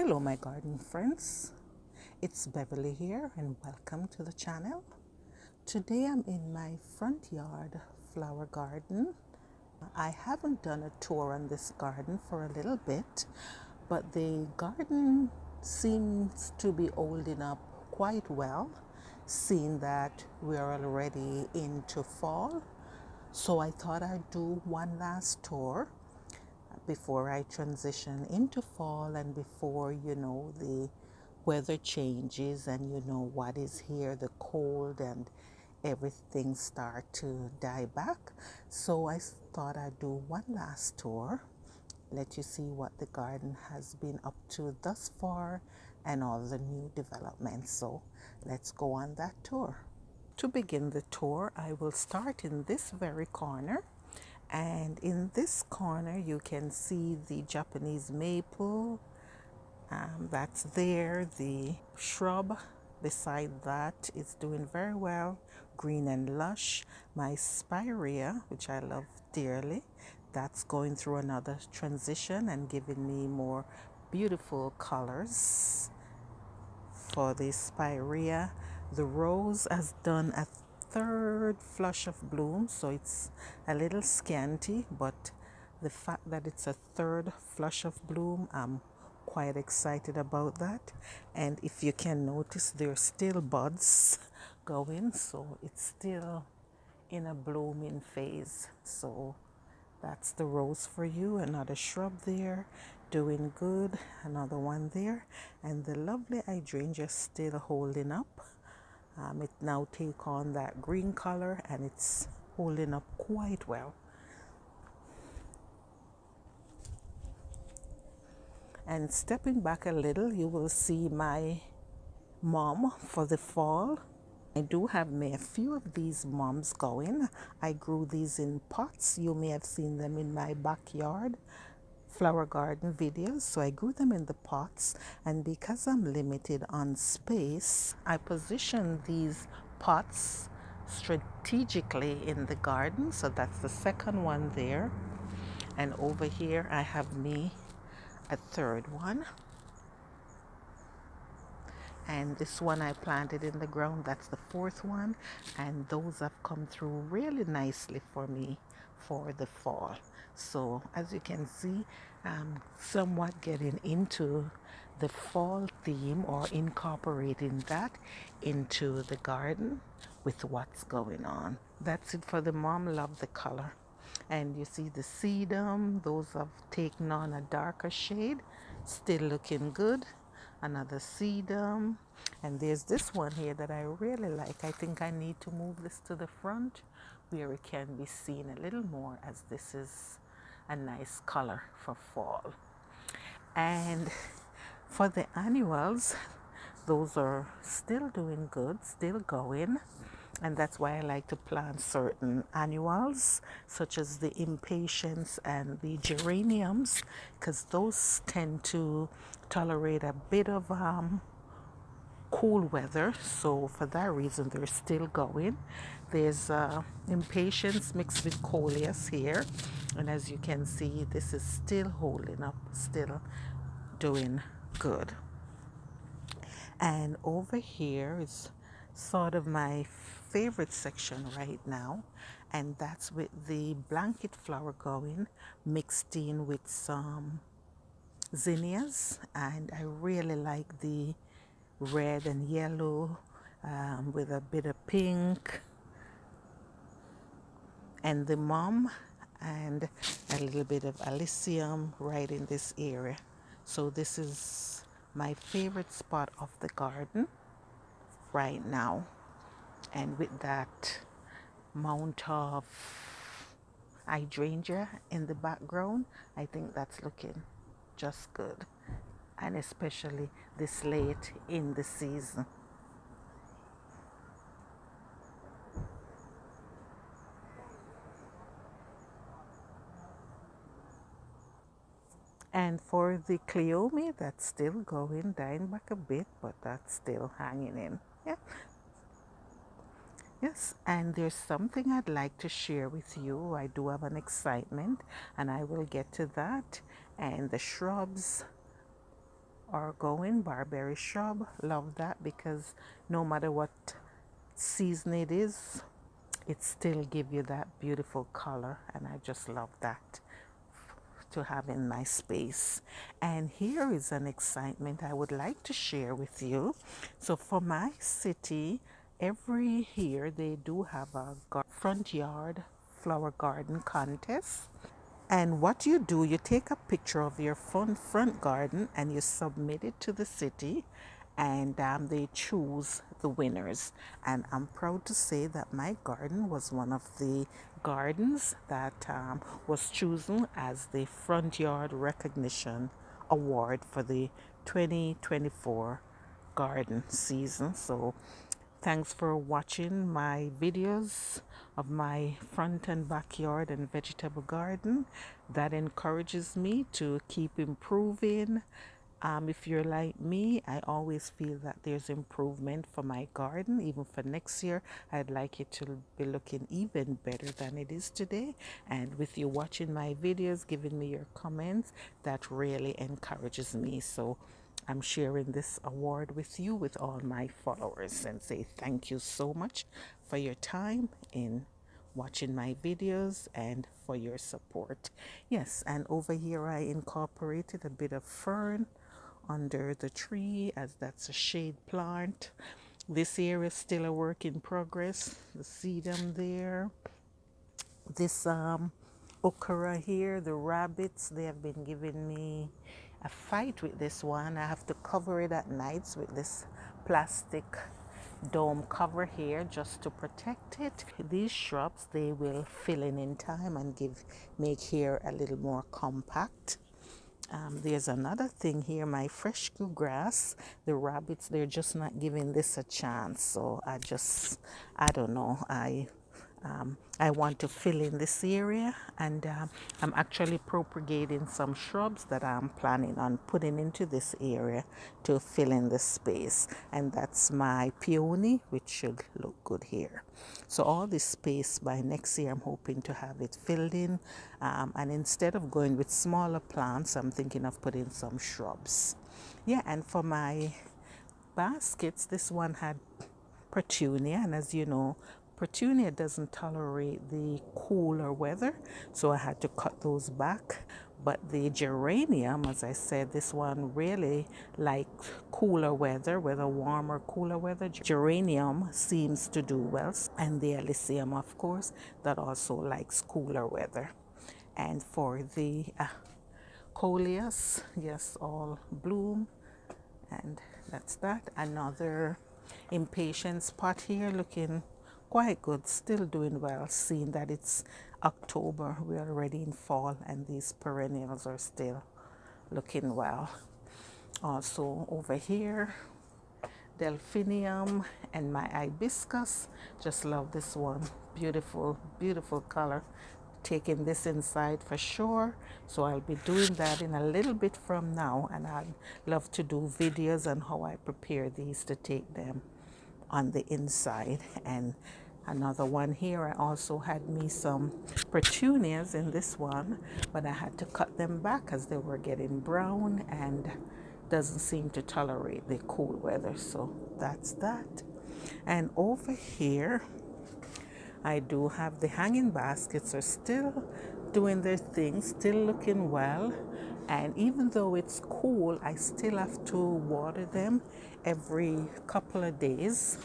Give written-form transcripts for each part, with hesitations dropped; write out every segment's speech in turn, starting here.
Hello my garden friends, it's Beverly here and welcome to the channel. Today I'm in my front yard flower garden. I haven't done a tour on this garden for a little bit, but the garden seems to be holding up quite well, seeing that we are already into fall. So I thought I'd do one last tour before I transition into fall and before the weather changes and what is here, the cold and everything start to die back. So I thought I'd do one last tour, let you see what the garden has been up to thus far and all the new developments. So let's go on that tour. To begin the tour, I will start in this very corner. And in this corner, you can see the Japanese maple. That's there. The shrub beside that is doing very well, green and lush. My spirea, which I love dearly, that's going through another transition and giving me more beautiful colors for the spirea. The rose has done a third flush of bloom, so it's a little scanty, but the fact that it's a third flush of bloom, I'm quite excited about that. And if you can notice, there's still buds going, so it's still in a blooming phase. So that's the rose for you. Another shrub there, doing good. Another one there. And the lovely hydrangea still holding up. It now take on that green color and it's holding up quite well. And stepping back a little, you will see my mom for the fall. I do have a few of these mums going. I grew these in pots. You may have seen them in my backyard flower garden videos. So I grew them in the pots, and because I'm limited on space, I position these pots strategically in the garden. So that's the second one there. And over here I have me a third one. And this one I planted in the ground, that's the fourth one, and those have come through really nicely for me for the fall. So as you can see, I'm somewhat getting into the fall theme or incorporating that into the garden with what's going on. That's it for the mom. Love the color. And you see the sedum, those have taken on a darker shade, still looking good. Another sedum, and there's this one here that I really like. I think I need to move this to the front where it can be seen a little more, as this is a nice color for fall. And for the annuals, those are still doing good, still going. And that's why I like to plant certain annuals, such as the impatience and the geraniums, because those tend to tolerate a bit of cool weather. So for that reason, they're still going. There's impatience mixed with coleus here. And as you can see, this is still holding up, still doing good. And over here is sort of my favorite section right now, and that's with the blanket flower going mixed in with some zinnias. And I really like the red and yellow with a bit of pink, and the mom, and a little bit of allysium right in this area. So this is my favorite spot of the garden right now. And with that mount of hydrangea in the background, I think that's looking just good, and especially this late in the season. And for the cleome, that's still going, dying back a bit, but that's still hanging in. Yeah. Yes, and there's something I'd like to share with you. I do have an excitement, and I will get to that. And the shrubs are going. Barberry shrub, love that because no matter what season it is, it still give you that beautiful color, and I just love that to have in my space. And here is an excitement I would like to share with you. So for my city, every year they do have a front yard flower garden contest. And what you do, you take a picture of your front garden and you submit it to the city, and they choose the winners. And I'm proud to say that my garden was one of the gardens that was chosen as the Front Yard Recognition Award for the 2024 garden season. So thanks for watching my videos of my front and backyard and vegetable garden. That encourages me to keep improving. If you're like me, I always feel that there's improvement for my garden. Even for next year, I'd like it to be looking even better than it is today. And with you watching my videos, giving me your comments, that really encourages me. So I'm sharing this award with you, with all my followers, and say thank you so much for your time in watching my videos and for your support. Yes, and over here I incorporated a bit of fern under the tree, as that's a shade plant. This here is still a work in progress. The sedum there. This okra here, the rabbits, they have been giving me a fight with this one. I have to cover it at nights with this plastic dome cover here just to protect it. These shrubs, they will fill in time and make here a little more compact. There's another thing here, my fresh grass. The rabbits, they're just not giving this a chance. So I don't know. I want to fill in this area, and I'm actually propagating some shrubs that I'm planning on putting into this area to fill in the space. And that's my peony, which should look good here. So all this space by next year, I'm hoping to have it filled in. And instead of going with smaller plants, I'm thinking of putting some shrubs. Yeah, and for my baskets, this one had petunia, and as you know, petunia doesn't tolerate the cooler weather, so I had to cut those back. But the geranium, as I said, this one really likes cooler weather, whether warm or cooler weather. Geranium seems to do well, and the allysium, of course, that also likes cooler weather. And for the coleus, yes, all bloom, and that's that. Another impatience pot here, looking quite good, still doing well, seeing that it's October, we're already in fall, and these perennials are still looking well. Also over here, delphinium and my hibiscus, just love this one. Beautiful, beautiful color. Taking this inside for sure, so I'll be doing that in a little bit from now, and I'd love to do videos on how I prepare these to take them on the inside. And another one here, I also had me some petunias in this one, but I had to cut them back as they were getting brown and doesn't seem to tolerate the cool weather. So that's that. And over here I do have the hanging baskets are still doing their thing, still looking well. And even though it's cool, I still have to water them every couple of days.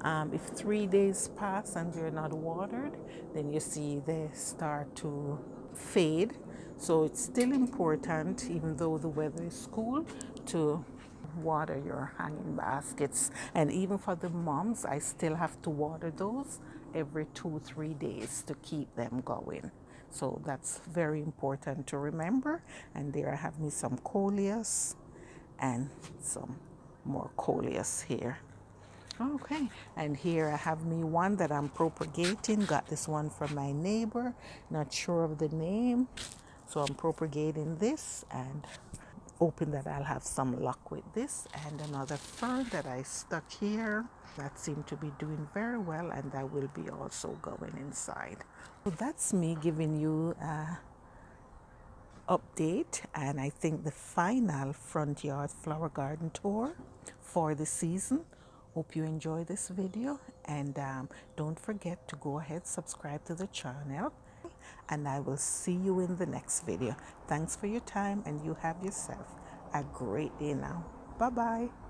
If 3 days pass and they're not watered, then you see they start to fade. So it's still important, even though the weather is cool, to water your hanging baskets. And even for the moms, I still have to water those every 2-3 days to keep them going. So that's very important to remember. And there I have me some coleus and some more coleus here. Okay, and here I have me one that I'm propagating. Got this one from my neighbor, not sure of the name. So I'm propagating this and hoping that I'll have some luck with this. And another fern that I stuck here that seemed to be doing very well, and that will be also going inside. So that's me giving you update and I think the final front yard flower garden tour for the season. Hope you enjoy this video, and don't forget to go ahead, subscribe to the channel, and I will see you in the next video. Thanks for your time, and you have yourself a great day now. Bye bye.